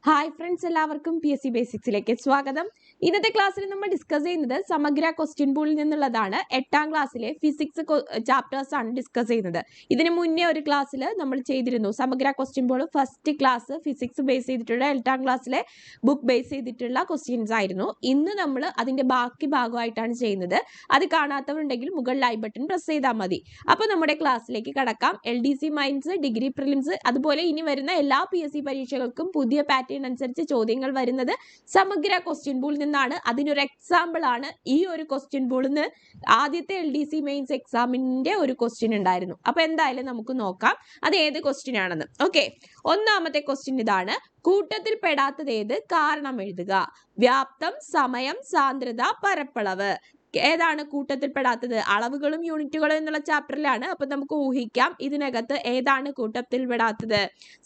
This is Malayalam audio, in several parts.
ഹായ് ഫ്രണ്ട്സ്, എല്ലാവർക്കും PSC ബേസിക്സിലേക്ക് സ്വാഗതം. ഇന്നത്തെ ക്ലാസ്സിൽ നമ്മൾ ഡിസ്കസ് ചെയ്യുന്നത് സമഗ്ര ക്വസ്റ്റ്യൻ പൂളിൽ നിന്നുള്ളതാണ്. 8ാം ക്ലാസ്സിലെ ഫിസിക്സ് ചാപ്റ്റേഴ്സ് ആണ് ഡിസ്കസ് ചെയ്യുന്നത്. ഇതിന് മുന്നേ ഒരു ക്ലാസ്സിൽ നമ്മൾ ചെയ്തിരുന്നു സമഗ്ര question pool. First class physics base ചെയ്തിട്ടുള്ള 8ാം ക്ലാസ്സിലെ ബുക്ക് ബേസ് ചെയ്തിട്ടുള്ള ക്വസ്റ്റ്യൻസ് ആയിരുന്നു. ഇന്ന് നമ്മൾ അതിന്റെ ബാക്കി ഭാഗമായിട്ടാണ് ചെയ്യുന്നത്. അത് കാണാത്തവരുണ്ടെങ്കിൽ മുകളിൽ ഐ ബട്ടൺ പ്രസ് ചെയ്താൽ മതി. അപ്പോൾ നമ്മുടെ ക്ലാസ്സിലേക്ക് കടക്കാം. LDC മൈൻസ്, ഡിഗ്രി പ്രിലിംസ്, അതുപോലെ ഇനി വരുന്ന എല്ലാ PSC പരീക്ഷകൾക്കും പുതിയ പാറ്റേൺ അനുസരിച്ച് ചോദ്യങ്ങൾ വരുന്നത് സമഗ്ര ക്വസ്റ്റ്യൻ പൂളിൽ നിന്നാണ്. അതിനൊരു എക്സാമ്പിൾ ആണ് ഈ ഒരു ക്വസ്റ്റ്യൻ പൂളിൽ നിന്ന് ആദ്യത്തെ LDC മെയിൻസ് എക്സാമിന്റെ ഒരു ക്വസ്റ്റ്യൻ ഉണ്ടായിരുന്നു. അപ്പൊ എന്തായാലും നമുക്ക് നോക്കാം അത് ഏത് ക്വസ്റ്റ്യൻ ആണെന്ന്. ഓക്കെ, ഒന്നാമത്തെ ക്വസ്റ്റ്യൻ ഇതാണ്. കൂട്ടത്തിൽ പെടാത്തത് ഏത്? കാരണം എഴുതുക. വ്യാപ്തം, സമയം, സാന്ദ്രത, പരപ്പളവ്. ഏതാണ് കൂട്ടത്തിൽ പെടാത്തത്? അളവുകളും യൂണിറ്റുകളും എന്നുള്ള ചാപ്റ്ററിലാണ്. അപ്പൊ നമുക്ക് ഊഹിക്കാം ഇതിനകത്ത് ഏതാണ് കൂട്ടത്തിൽ പെടാത്തത്.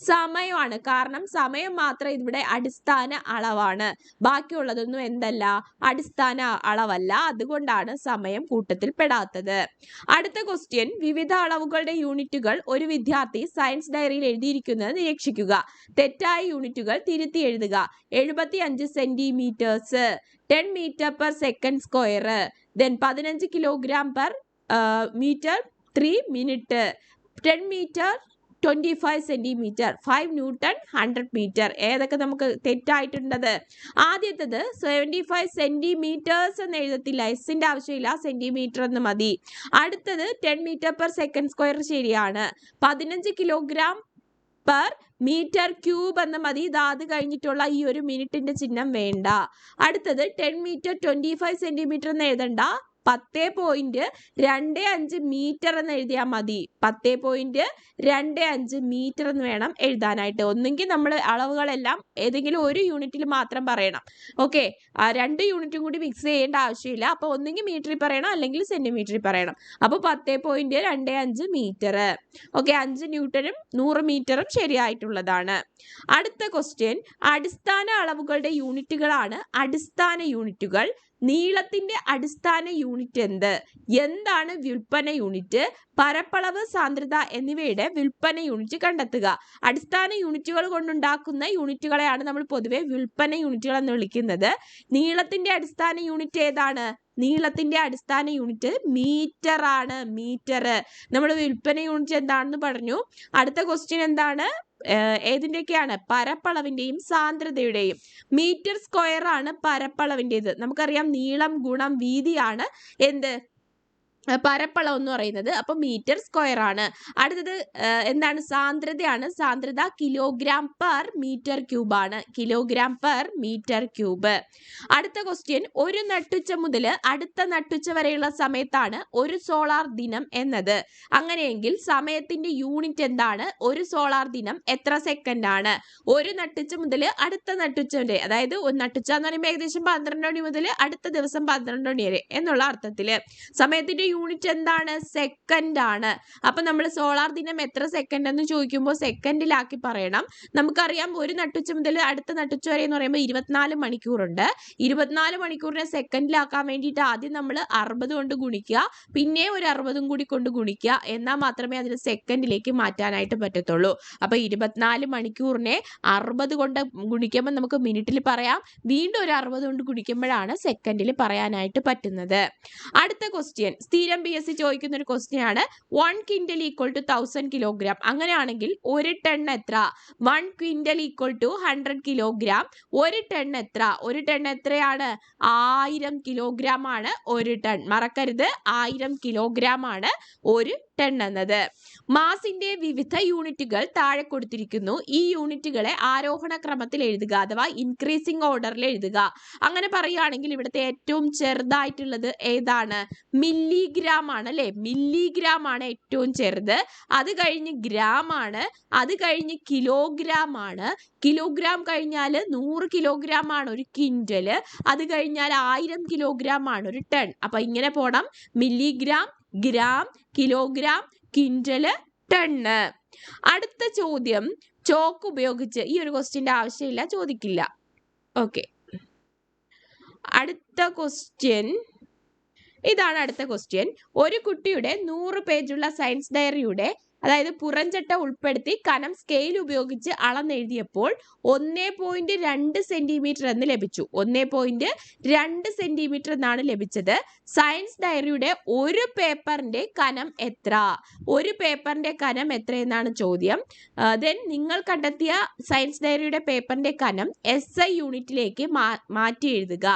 സമയമാണ്. കാരണം സമയം മാത്രം ഇവിടെ അടിസ്ഥാന അളവാണ്. ബാക്കിയുള്ളതൊന്നും എന്തല്ല, അടിസ്ഥാന അളവല്ല. അതുകൊണ്ടാണ് സമയം കൂട്ടത്തിൽ പെടാത്തത്. അടുത്ത ക്വസ്റ്റ്യൻ. വിവിധ അളവുകളുടെ യൂണിറ്റുകൾ ഒരു വിദ്യാർത്ഥി സയൻസ് ഡയറിയിൽ എഴുതിയിരിക്കുന്നത് നിരീക്ഷിക്കുക. തെറ്റായ യൂണിറ്റുകൾ തിരുത്തി എഴുതുക. 75 centimetres, 10 meter per second square, then 15 kilogram per meter 3 minute, 10 meter 25 centimeter, 5 Newton 100 meter. ഏതൊക്കെ നമുക്ക് തെറ്റായിട്ടുണ്ടത്? ആദ്യത്തത് 75 സെന്റിമീറ്റേഴ്സ് എന്ന് എഴുതത്തില്ല, എസിന്റെ ആവശ്യമില്ല, സെന്റിമീറ്റർ എന്ന് മതി. അടുത്തത് 10 meter per second square ശരിയാണ്. 15 kilogram per മീറ്റർ ക്യൂബ് എന്ന് മതി. അത് കഴിഞ്ഞിട്ടുള്ള ഈ ഒരു മിനിറ്റിന്റെ ചിഹ്നം വേണ്ട. അടുത്തത് 10 meter 25 സെന്റിമീറ്റർ എന്ന് എഴുതണ്ട, 10.25 മീറ്റർ എന്ന് എഴുതിയാൽ മതി. 10.25 മീറ്റർ എന്ന് വേണം എഴുതാനായിട്ട്. ഒന്നെങ്കിൽ നമ്മൾ അളവുകളെല്ലാം ഏതെങ്കിലും ഒരു യൂണിറ്റിൽ മാത്രം പറയണം. ഓക്കെ, ആ 2 യൂണിറ്റും കൂടി മിക്സ് ചെയ്യേണ്ട ആവശ്യമില്ല. അപ്പൊ ഒന്നെങ്കിൽ മീറ്ററിൽ പറയണം, അല്ലെങ്കിൽ സെന്റിമീറ്ററിൽ പറയണം. അപ്പൊ 10.25 മീറ്റർ. ഓക്കെ, 5 ന്യൂട്ടനും 100 മീറ്ററും ശരിയായിട്ടുള്ളതാണ്. അടുത്ത ക്വസ്റ്റ്യൻ. അടിസ്ഥാന അളവുകളുടെ യൂണിറ്റുകളാണ് അടിസ്ഥാന യൂണിറ്റുകൾ. നീളത്തിന്റെ അടിസ്ഥാന യൂണിറ്റ് എന്ത്? എന്താണ് വിൽപ്പന യൂണിറ്റ്? പരപ്പളവ്, സാന്ദ്രത എന്നിവയുടെ വിൽപ്പന യൂണിറ്റ് കണ്ടെത്തുക. അടിസ്ഥാന യൂണിറ്റുകൾ കൊണ്ടുണ്ടാക്കുന്ന യൂണിറ്റുകളെയാണ് നമ്മൾ പൊതുവെ വിൽപ്പന യൂണിറ്റുകൾ എന്ന് വിളിക്കുന്നത്. നീളത്തിന്റെ അടിസ്ഥാന യൂണിറ്റ് ഏതാണ്? നീളത്തിന്റെ അടിസ്ഥാന യൂണിറ്റ് മീറ്റർ ആണ്. മീറ്റർ. നമ്മൾ വിൽപ്പന യൂണിറ്റ് എന്താണെന്ന് പറഞ്ഞു. അടുത്ത ക്വസ്റ്റ്യൻ എന്താണ്? ഏതിന്റെയൊക്കെയാണ്? പരപ്പളവിന്റെയും സാന്ദ്രതയുടെയും. മീറ്റർ സ്ക്വയർ ആണ് പരപ്പളവിൻ്റെത്. നമുക്കറിയാം നീളം ഗുണം വീതിയാണ് എന്ത്? പരപ്പളവ് എന്ന് പറയുന്നത്. അപ്പൊ മീറ്റർ സ്ക്വയർ ആണ്. അടുത്തത് എന്താണ്? സാന്ദ്രതയാണ്. സാന്ദ്രത കിലോഗ്രാം പെർ മീറ്റർ ക്യൂബ് ആണ്. Kilogram per metre cube. അടുത്ത ക്വസ്റ്റ്യൻ. ഒരു നട്ടുച്ച മുതൽ അടുത്ത നട്ടുച്ച വരെയുള്ള സമയത്താണ് ഒരു സോളാർ ദിനം എന്നത്. അങ്ങനെയെങ്കിൽ സമയത്തിന്റെ യൂണിറ്റ് എന്താണ്? ഒരു സോളാർ ദിനം എത്ര സെക്കൻഡ് ആണ്? ഒരു നട്ടുച്ച മുതൽ അടുത്ത നട്ടുച്ച വരെ, അതായത് ഒരു നട്ടുച്ച എന്ന് പറയുമ്പോൾ ഏകദേശം 12 മണി മുതൽ അടുത്ത ദിവസം 12 മണി വരെ എന്നുള്ള അർത്ഥത്തില് സമയത്തിന്റെ യൂണിറ്റ് എന്താണ്? സെക്കൻഡ് ആണ്. അപ്പൊ നമ്മൾ സോളാർ ദിനം എത്ര സെക്കൻഡ് എന്ന് ചോദിക്കുമ്പോൾ സെക്കൻഡിലാക്കി പറയണം. നമുക്കറിയാം ഒരു നട്ടുച്ച മുതൽ അടുത്ത നട്ടുച്ച വരെ എന്ന് പറയുമ്പോൾ 24 മണിക്കൂറുണ്ട്. 24 മണിക്കൂറിനെ സെക്കൻഡിലാക്കാൻ വേണ്ടിയിട്ട് ആദ്യം നമ്മൾ 60 കൊണ്ട് ഗുണിക്കുക, പിന്നെ ഒരു 60 കൂടി കൊണ്ട് ഗുണിക്കുക. എന്നാൽ മാത്രമേ അതിന് സെക്കൻഡിലേക്ക് മാറ്റാനായിട്ട് പറ്റത്തുള്ളൂ. അപ്പൊ 24 മണിക്കൂറിനെ 60 കൊണ്ട് ഗുണിക്കുമ്പോൾ നമുക്ക് മിനിറ്റിൽ പറയാം. വീണ്ടും ഒരു 60 കൊണ്ട് ഗുണിക്കുമ്പോഴാണ് സെക്കൻഡിൽ പറയാനായിട്ട് പറ്റുന്നത്. അടുത്ത ക്വസ്റ്റ്യൻ. സ്ഥിരം PSC ചോദിക്കുന്ന ഒരു ക്വസ്റ്റ്യൻ ആണ്. 1 ക്വിന്റൽ ഈക്വൽ ടു 1000 കിലോഗ്രാം. അങ്ങനെയാണെങ്കിൽ ഒരു ടൺ എത്ര? 1 ക്വിന്റൽ ഈക്വൽ ടു 100 കിലോഗ്രാം. ഒരു ടൺ എത്ര? ഒരു ടൺ എത്രയാണ്? 1000 കിലോഗ്രാം ആണ് ഒരു ടൺ. മറക്കരുത്, 1000 കിലോഗ്രാം ആണ് ഒരു ടൺ എന്നത്. മാസിന്റെ വിവിധ യൂണിറ്റുകൾ താഴെ കൊടുത്തിരിക്കുന്നു. ഈ യൂണിറ്റുകളെ ആരോഹണ ക്രമത്തിൽ എഴുതുക, അഥവാ ഇൻക്രീസിംഗ് ഓർഡറിൽ എഴുതുക. അങ്ങനെ പറയുകയാണെങ്കിൽ ഇവിടുത്തെ ഏറ്റവും ചെറുതായിട്ടുള്ളത് ഏതാണ്? മില്ലിഗ്രാം ആണ് അല്ലെ? മില്ലിഗ്രാം ആണ് ഏറ്റവും ചെറുത്. അത് കഴിഞ്ഞ് ഗ്രാം ആണ്. അത് കഴിഞ്ഞ് കിലോഗ്രാം ആണ്. കിലോഗ്രാം കഴിഞ്ഞാൽ 100 കിലോഗ്രാം ആണ് ഒരു ക്വിന്റല്. അത് കഴിഞ്ഞാൽ 1000 കിലോഗ്രാം ആണ് ഒരു ടൺ. അപ്പൊ ഇങ്ങനെ പോണം: മില്ലിഗ്രാം, ഗ്രാം, കിലോഗ്രാം, ക്വിന്റല്, ടണ്ണ്. അടുത്ത ചോദ്യം. ചോക്ക് ഉപയോഗിച്ച്. ഈ ഒരു ക്വസ്റ്റ്യന്റെ ആവശ്യമില്ല, ചോദിക്കില്ല. ഓക്കെ, അടുത്ത ക്വസ്റ്റ്യൻ ഇതാണ്. അടുത്ത ക്വസ്റ്റ്യൻ. ഒരു കുട്ടിയുടെ 100 പേജുള്ള സയൻസ് ഡയറിയുടെ അതായത് പുറംചട്ട ഉൾപ്പെടുത്തി കനം സ്കെയിൽ ഉപയോഗിച്ച് അളന്നെഴുതിയപ്പോൾ 1.2 സെന്റിമീറ്റർ എന്ന് ലഭിച്ചു. 1.2 സെന്റിമീറ്റർ എന്നാണ് ലഭിച്ചത്. സയൻസ് ഡയറിയുടെ ഒരു പേപ്പറിന്റെ കനം എത്ര? ഒരു പേപ്പറിന്റെ കനം എത്ര എന്നാണ് ചോദ്യം. ദെൻ നിങ്ങൾ കണ്ടെത്തിയ സയൻസ് ഡയറിയുടെ പേപ്പറിന്റെ കനം SI യൂണിറ്റിലേക്ക് മാറ്റി എഴുതുക.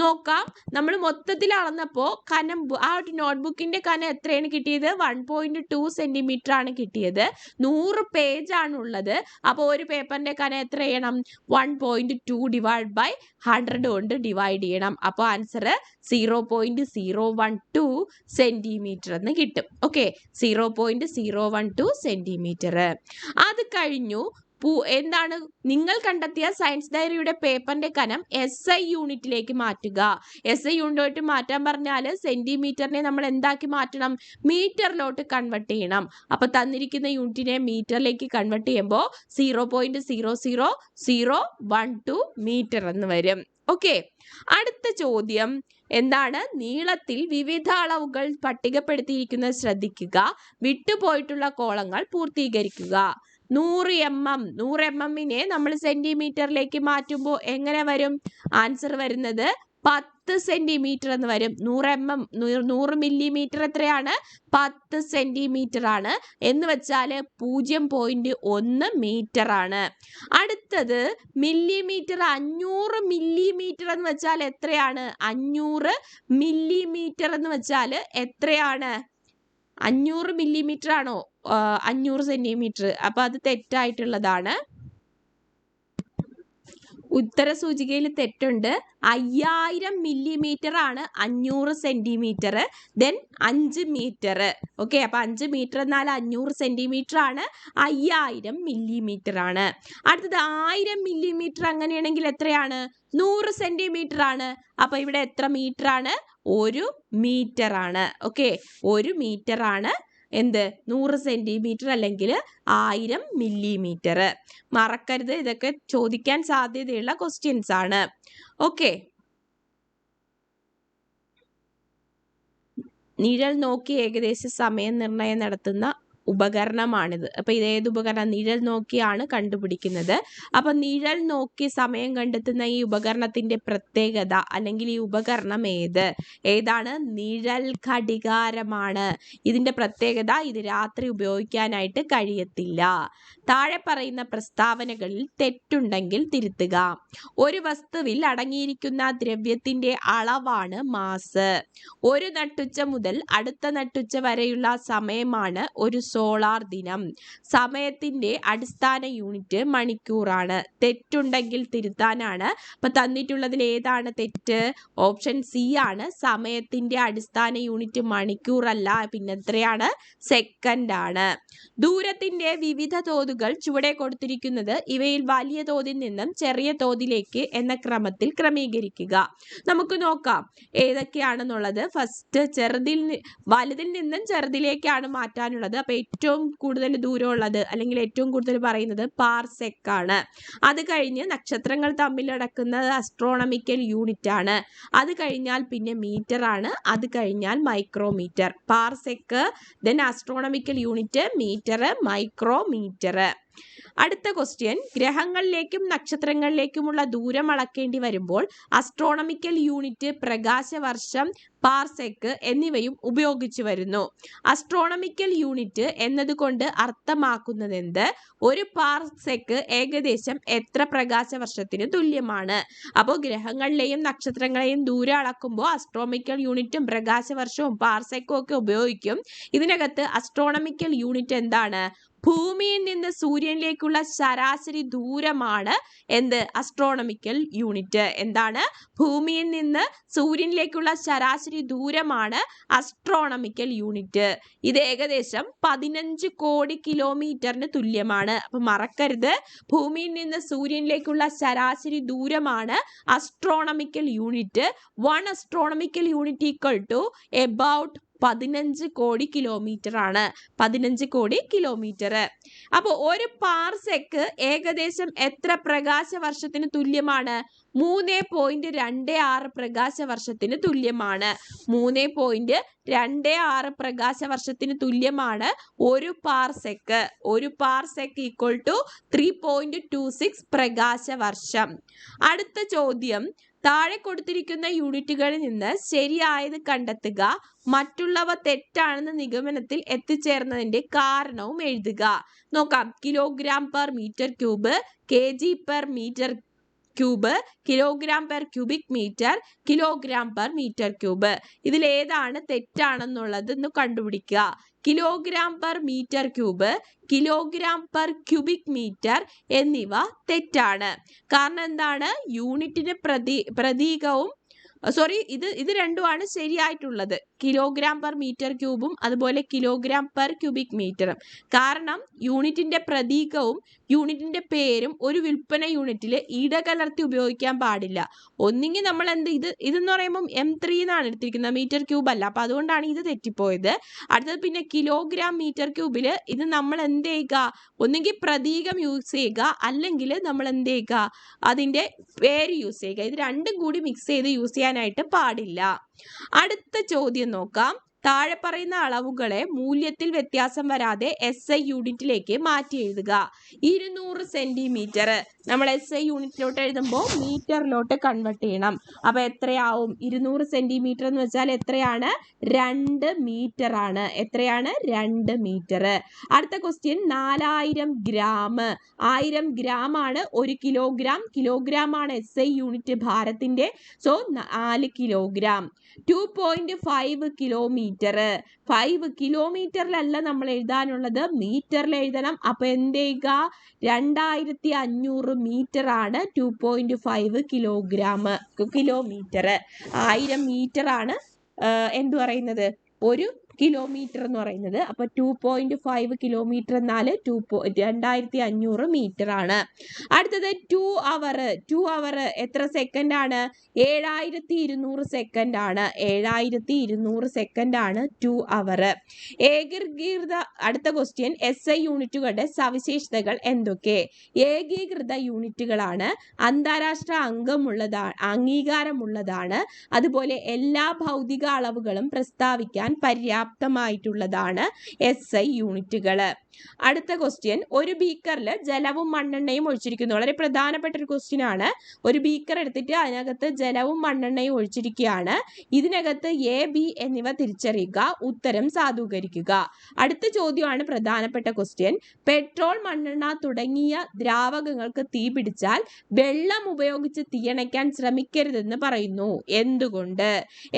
നോക്കാം, നമ്മൾ മൊത്തത്തിൽ അളന്നപ്പോൾ കനം ആ ഒരു നോട്ട്ബുക്കിന്റെ കനം എത്രയാണ് കിട്ടിയത്? 1.2 സെന്റിമീറ്റർ ആണ് കിട്ടിയത്. 100 പേജ് ആണ് ഉള്ളത്. അപ്പോൾ ഒരു പേപ്പറിന്റെ കനം എത്ര ചെയ്യണം? 1.2 ഡിവൈഡ് ബൈ 100 കൊണ്ട് ഡിവൈഡ് ചെയ്യണം. അപ്പോൾ ആൻസർ 0.012 സെന്റിമീറ്റർ എന്ന് കിട്ടും. Okay, 0.012 centimetre. അത് കഴിഞ്ഞു. എന്താണ് നിങ്ങൾ കണ്ടെത്തിയ സയൻസ് ഡയറിയുടെ പേപ്പറിന്റെ കനം SI യൂണിറ്റിലേക്ക് മാറ്റുക. SI യൂണിറ്റ് മാറ്റാൻ പറഞ്ഞാൽ സെന്റിമീറ്ററിനെ നമ്മൾ എന്താക്കി മാറ്റണം? മീറ്ററിലോട്ട് കൺവെർട്ട് ചെയ്യണം. അപ്പൊ തന്നിരിക്കുന്ന യൂണിറ്റിനെ മീറ്ററിലേക്ക് കൺവെർട്ട് ചെയ്യുമ്പോൾ 0.00012 മീറ്റർ എന്ന് വരും. ഓക്കെ, അടുത്ത ചോദ്യം എന്താണ്? നീളത്തിൽ വിവിധ അളവുകൾ പട്ടികപ്പെടുത്തിയിരിക്കുന്നത് ശ്രദ്ധിക്കുക. വിട്ടുപോയിട്ടുള്ള കോളങ്ങൾ പൂർത്തീകരിക്കുക. 100 mm. 100 mm നമ്മൾ സെന്റിമീറ്ററിലേക്ക് മാറ്റുമ്പോൾ എങ്ങനെ വരും? ആൻസർ വരുന്നത് 10 സെന്റിമീറ്റർ എന്ന് വരും. 100 മില്ലിമീറ്റർ എത്രയാണ്? 10 സെന്റിമീറ്റർ ആണ്. എന്ന് വെച്ചാൽ 0.1 മീറ്റർ ആണ്. അടുത്തത് മില്ലിമീറ്റർ. 500 മില്ലിമീറ്റർ എന്ന് വെച്ചാൽ എത്രയാണ്? 500 മില്ലിമീറ്റർ എന്ന് വെച്ചാൽ എത്രയാണ്? 500 മില്ലിമീറ്റർ ആണോ 500 സെന്റിമീറ്റർ? അപ്പൊ അത് തെറ്റായിട്ടുള്ളതാണ്. ഉത്തര സൂചികയിൽ തെറ്റുണ്ട്. 5000 മില്ലിമീറ്റർ ആണ് 500 സെന്റിമീറ്റർ. Then 5 metre. ഓക്കെ, അപ്പൊ 5 മീറ്റർ എന്നാൽ 500 സെന്റിമീറ്റർ ആണ്. 5000 മില്ലിമീറ്റർ ആണ്. അടുത്തത് 1000 മില്ലിമീറ്റർ. അങ്ങനെയാണെങ്കിൽ എത്രയാണ്? 100 സെന്റിമീറ്റർ ആണ്. അപ്പൊ ഇവിടെ എത്ര മീറ്റർ ആണ്? 1 മീറ്റർ ആണ്. ഓക്കെ, 1 മീറ്റർ ആണ് എന്ത്? 100 സെന്റിമീറ്റർ അല്ലെങ്കിൽ 1000 മില്ലിമീറ്റർ. മറക്കരുത്, ഇതൊക്കെ ചോദിക്കാൻ സാധ്യതയുള്ള ക്വസ്റ്റ്യൻസ് ആണ്. ഓക്കെ, നിഴൽ നോക്കി ഏകദേശ സമയം നിർണയം നടത്തുന്ന ഉപകരണമാണിത്. അപ്പൊ ഇതേത് ഉപകരണം? നിഴൽ നോക്കിയാണ് കണ്ടുപിടിക്കുന്നത്. അപ്പൊ നിഴൽ നോക്കി സമയം കണ്ടെത്തുന്ന ഈ ഉപകരണത്തിന്റെ പ്രത്യേകത അല്ലെങ്കിൽ ഈ ഉപകരണം ഏതാണ്? നിഴൽ ഘടികാരമാണ്. ഇതിന്റെ പ്രത്യേകത, ഇത് രാത്രി ഉപയോഗിക്കാനായിട്ട് കഴിയത്തില്ല. താഴെ പറയുന്ന പ്രസ്താവനകളിൽ തെറ്റുണ്ടെങ്കിൽ തിരുത്തുക. ഒരു വസ്തുവിൽ അടങ്ങിയിരിക്കുന്ന ദ്രവ്യത്തിന്റെ അളവാണ് മാസ്. ഒരു നട്ടുച്ച മുതൽ അടുത്ത നട്ടുച്ച വരെയുള്ള സമയമാണ് ഒരു സോളാർ ദിനം. സമയത്തിന്റെ അടിസ്ഥാന യൂണിറ്റ് മണിക്കൂറാണ്. തെറ്റുണ്ടെങ്കിൽ തിരുത്താനാണ്. അപ്പൊ തന്നിട്ടുള്ളതിൽ ഏതാണ് തെറ്റ്? ഓപ്ഷൻ സി ആണ്. സമയത്തിന്റെ അടിസ്ഥാന യൂണിറ്റ് മണിക്കൂറല്ല, പിന്നെ എത്രയാണ്? സെക്കൻഡ് ആണ്. ദൂരത്തിന്റെ വിവിധ തോതുകൾ ചുവടെ കൊടുത്തിരിക്കുന്നത് ഇവയിൽ വലിയ തോതിൽ നിന്നും ചെറിയ തോതിലേക്ക് എന്ന ക്രമത്തിൽ ക്രമീകരിക്കുക. നമുക്ക് നോക്കാം ഏതൊക്കെയാണെന്നുള്ളത്. ഫസ്റ്റ് വലുതിൽ നിന്നും ചെറുതിലേക്കാണ് മാറ്റാനുള്ളത്. അപ്പൊ ഏറ്റവും കൂടുതൽ ദൂരമുള്ളത് അല്ലെങ്കിൽ ഏറ്റവും കൂടുതൽ പറയുന്നത് പാർസെക് ആണ്. അത് കഴിഞ്ഞ് നക്ഷത്രങ്ങൾ തമ്മിൽ നടക്കുന്നത് അസ്ട്രോണമിക്കൽ യൂണിറ്റ് ആണ്. അത് കഴിഞ്ഞാൽ പിന്നെ മീറ്റർ ആണ്. അത് കഴിഞ്ഞാൽ micrometre. Parsec, then astronomical unit, metre, micrometre. അടുത്ത ക്വസ്റ്റ്യൻ, ഗ്രഹങ്ങളിലേക്കും നക്ഷത്രങ്ങളിലേക്കുമുള്ള ദൂരം അളക്കേണ്ടി വരുമ്പോൾ അസ്ട്രോണമിക്കൽ യൂണിറ്റ് പ്രകാശവർഷം, പാർസെക് എന്നിവയും ഉപയോഗിച്ചു വരുന്നു. അസ്ട്രോണമിക്കൽ യൂണിറ്റ് എന്നതുകൊണ്ട് അർത്ഥമാക്കുന്നത് എന്ത്? ഒരു പാർസെക് ഏകദേശം എത്ര പ്രകാശവർഷത്തിന് തുല്യമാണ്? അപ്പോൾ ഗ്രഹങ്ങളിലെയും നക്ഷത്രങ്ങളെയും ദൂരം അളക്കുമ്പോൾ അസ്ട്രോണമിക്കൽ യൂണിറ്റും പ്രകാശവർഷവും പാർസെക്കും ഒക്കെ ഉപയോഗിക്കും. ഇതിനകത്ത് അസ്ട്രോണമിക്കൽ യൂണിറ്റ് എന്താണ്? ഭൂമിയിൽ നിന്ന് സൂര്യനിലേക്കുള്ള ശരാശരി ദൂരമാണ് എന്ത്? Astronomical unit. എന്താണ്? ഭൂമിയിൽ നിന്ന് സൂര്യനിലേക്കുള്ള ശരാശരി ദൂരമാണ് അസ്ട്രോണമിക്കൽ യൂണിറ്റ്. ഇത് ഏകദേശം 15 കോടി കിലോമീറ്ററിന് തുല്യമാണ്. അപ്പൊ മറക്കരുത്, ഭൂമിയിൽ നിന്ന് സൂര്യനിലേക്കുള്ള ശരാശരി ദൂരമാണ് astronomical unit. 1 astronomical unit equal to about 15 കോടി കിലോമീറ്റർ ആണ്. 15 കോടി കിലോമീറ്റർ. അപ്പോൾ ഒരു പാർസെക്ക് ഏകദേശം എത്ര പ്രകാശ വർഷത്തിന് തുല്യമാണ്? 3.26 പ്രകാശ വർഷത്തിന് തുല്യമാണ്. 3.26 പ്രകാശ വർഷത്തിന് തുല്യമാണ് ഒരു പാർസെക്ക്. ഒരു പാർസെക്ക് ഈക്വൽ ടു 3.26 പ്രകാശ വർഷം. അടുത്ത ചോദ്യം, താഴെ കൊടുത്തിരിക്കുന്ന യൂണിറ്റുകളിൽ നിന്ന് ശരിയായത് കണ്ടെത്തുക. മറ്റുള്ളവ തെറ്റാണെന്ന നിഗമനത്തിൽ എത്തിച്ചേർന്നതിന്റെ കാരണവും എഴുതുക. നോക്കാം. Kilogram per metre cube, kg per metre cube, kilogram per cubic metre, kilogram per metre cube. ഇതിൽ ഏതാണ് തെറ്റാണെന്നുള്ളത് ഒന്ന് കണ്ടുപിടിക്കുക. Kilogram per metre cube, kilogram per cubic metre എന്നിവ തെറ്റാണ്. കാരണം എന്താണ്? യൂണിറ്റിന് പ്രതീകവും ഇത് രണ്ടുമാണ് ശരിയായിട്ടുള്ളത്. കിലോഗ്രാം പെർ മീറ്റർ ക്യൂബും അതുപോലെ കിലോഗ്രാം പെർ ക്യൂബിക് മീറ്ററും. കാരണം യൂണിറ്റിന്റെ പ്രതീകവും യൂണിറ്റിന്റെ പേരും ഒരു വിൽപ്പന യൂണിറ്റിൽ ഇടകലർത്തി ഉപയോഗിക്കാൻ പാടില്ല. ഒന്നെങ്കിൽ നമ്മൾ ഇതെന്ന് പറയുമ്പോൾ M3 എന്നാണ് എടുത്തിരിക്കുന്നത്, മീറ്റർ ക്യൂബ് അല്ല. അപ്പൊ അതുകൊണ്ടാണ് ഇത് തെറ്റിപ്പോയത്. അടുത്തത് പിന്നെ കിലോഗ്രാം മീറ്റർ ക്യൂബില് ഇത് നമ്മൾ എന്ത് ചെയ്യുക? ഒന്നെങ്കിൽ പ്രതീകം യൂസ് ചെയ്യുക, അല്ലെങ്കിൽ നമ്മൾ എന്ത് ചെയ്യുക? അതിന്റെ പേര് യൂസ് ചെയ്യുക. ഇത് രണ്ടും കൂടി മിക്സ് ചെയ്ത് യൂസ് ചെയ്യാനായിട്ട് പാടില്ല. അടുത്ത ചോദ്യം നോക്കാം. താഴെ പറയുന്ന അളവുകളെ മൂല്യത്തിൽ വ്യത്യാസം വരാതെ SI യൂണിറ്റിലേക്ക് മാറ്റി എഴുതുക. 200 സെന്റിമീറ്റർ നമ്മൾ SI യൂണിറ്റിലോട്ട് എഴുതുമ്പോൾ മീറ്ററിലോട്ട് കൺവേർട്ട് ചെയ്യണം. അപ്പൊ എത്രയാവും? 200 സെന്റിമീറ്റർ എന്ന് വെച്ചാൽ എത്രയാണ്? 2 മീറ്റർ ആണ്. എത്രയാണ്? 2 മീറ്റർ. അടുത്ത ക്വസ്റ്റ്യൻ, 4000 ഗ്രാം. 1000 ഗ്രാം ആണ് 1 കിലോഗ്രാം. കിലോഗ്രാം ആണ് SI യൂണിറ്റ് ഭാരത്തിന്റെ. So 4 kilogram. 2.5 കിലോമീറ്റർ. 5 കിലോമീറ്ററിലല്ല നമ്മൾ എഴുതാനുള്ളത്, മീറ്ററിൽ എഴുതണം. അപ്പൊ എന്ത് ചെയ്യുക? 2500 മീറ്റർ ആണ് 2.5 കിലോമീറ്റർ. 1000 മീറ്റർ ആണ് എന്ത് പറയുന്നത്? 1 കിലോമീറ്റർ എന്ന് പറയുന്നത്. അപ്പൊ 2.5 കിലോമീറ്റർ എന്നാൽ 2500 മീറ്റർ ആണ്. അടുത്തത് 2 അവർ. 2 അവർ എത്ര സെക്കൻഡ് ആണ്? 7200 സെക്കൻഡ് ആണ്. 7200 സെക്കൻഡ് ആണ് 2 അവർ. ഏകീകൃത. അടുത്ത ക്വസ്റ്റ്യൻ, SI യൂണിറ്റുകളുടെ സവിശേഷതകൾ എന്തൊക്കെ? ഏകീകൃത യൂണിറ്റുകളാണ്, അന്താരാഷ്ട്ര അംഗീകാരമുള്ളതാണ്, അതുപോലെ എല്ലാ ഭൗതിക അളവുകളും പ്രസ്താവിക്കാൻ പര്യാപ്തമായിട്ടുള്ളതാണ് SI യൂണിറ്റുകൾ. അടുത്ത ക്വസ്റ്റ്യൻ, ഒരു ബീക്കറിൽ ജലവും മണ്ണെണ്ണയും ഒഴിച്ചിരിക്കുന്നു. വളരെ പ്രധാനപ്പെട്ട ഒരു ക്വസ്റ്റ്യൻ ആണ്. ഒരു ബീക്കർ എടുത്തിട്ട് അതിനകത്ത് ജലവും മണ്ണെണ്ണയും ഒഴിച്ചിരിക്കുകയാണ്. ഇതിനകത്ത് A, B എന്നിവ തിരിച്ചറിയുക. ഉത്തരം സാധൂകരിക്കുക. അടുത്ത ചോദ്യമാണ് പ്രധാനപ്പെട്ട ക്വസ്റ്റ്യൻ. പെട്രോൾ, മണ്ണെണ്ണ തുടങ്ങിയ ദ്രാവകങ്ങൾക്ക് തീ പിടിച്ചാൽ വെള്ളം ഉപയോഗിച്ച് തീയണയ്ക്കാൻ ശ്രമിക്കരുതെന്ന് പറയുന്നു.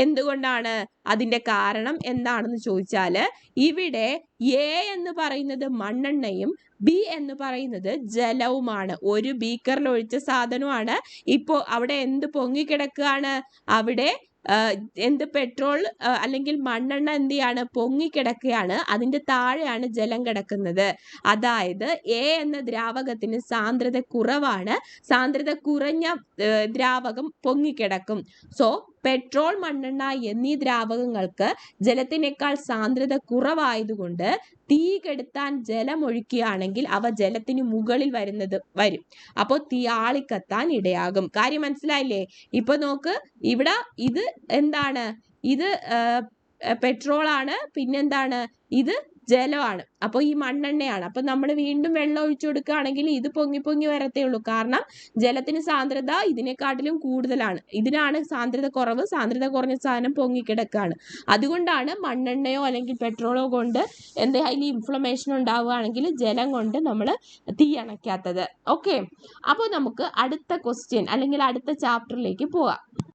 എന്തുകൊണ്ടാണ്? അതിന്റെ കാരണം എന്താണെന്ന് ചോദിച്ചാല് ഇവിടെ A എന്ന് പറയുന്നത് മണ്ണെണ്ണയും B എന്ന് പറയുന്നത് ജലവുമാണ്. ഒരു ബീക്കറിൽ ഒഴിച്ച സാധനമാണ്. ഇപ്പോ അവിടെ എന്ത് പൊങ്ങിക്കിടക്കുകയാണ്? അവിടെ പെട്രോൾ അല്ലെങ്കിൽ മണ്ണെണ്ണ എന്ത് ചെയ്യാണ്? പൊങ്ങിക്കിടക്കുകയാണ്. അതിന്റെ താഴെയാണ് ജലം കിടക്കുന്നത്. അതായത് A എന്ന ദ്രാവകത്തിന് സാന്ദ്രത കുറവാണ്. സാന്ദ്രത കുറഞ്ഞ ദ്രാവകം പൊങ്ങിക്കിടക്കും. സോ പെട്രോൾ, മണ്ണെണ്ണ എന്നീ ദ്രാവകങ്ങൾക്ക് ജലത്തിനേക്കാൾ സാന്ദ്രത കുറവായതുകൊണ്ട് തീ കെടുത്താൻ ജലം ഒഴിക്കുകയാണെങ്കിൽ അവ ജലത്തിന് മുകളിൽ വരും. അപ്പോൾ തീ ആളിക്കത്താൻ ഇടയാകും. കാര്യം മനസ്സിലായില്ലേ? ഇപ്പൊ നോക്ക്, ഇവിടെ ഇത് എന്താണ്? ഇത് പെട്രോൾ ആണ്. പിന്നെന്താണ്? ഇത് ജലമാണ്. അപ്പൊ ഈ മണ്ണെണ്ണയാണ്. അപ്പൊ നമ്മൾ വീണ്ടും വെള്ളം ഒഴിച്ചു കൊടുക്കുകയാണെങ്കിൽ ഇത് പൊങ്ങി വരത്തേ ഉള്ളൂ. കാരണം ജലത്തിന് സാന്ദ്രത ഇതിനെക്കാട്ടിലും കൂടുതലാണ്. ഇതിനാണ് സാന്ദ്രത കുറവ്. സാന്ദ്രത കുറഞ്ഞ സാധനം പൊങ്ങിക്കിടക്കുകയാണ്. അതുകൊണ്ടാണ് മണ്ണെണ്ണയോ അല്ലെങ്കിൽ പെട്രോളോ കൊണ്ട് എന്തെങ്കിലും ഇൻഫ്ലമേഷൻ ഉണ്ടാവുകയാണെങ്കിൽ ജലം കൊണ്ട് നമ്മൾ തീ അണയ്ക്കാത്തത്. ഓക്കെ, അപ്പോൾ നമുക്ക് അടുത്ത ക്വസ്റ്റ്യൻ അല്ലെങ്കിൽ അടുത്ത ചാപ്റ്ററിലേക്ക് പോവാം.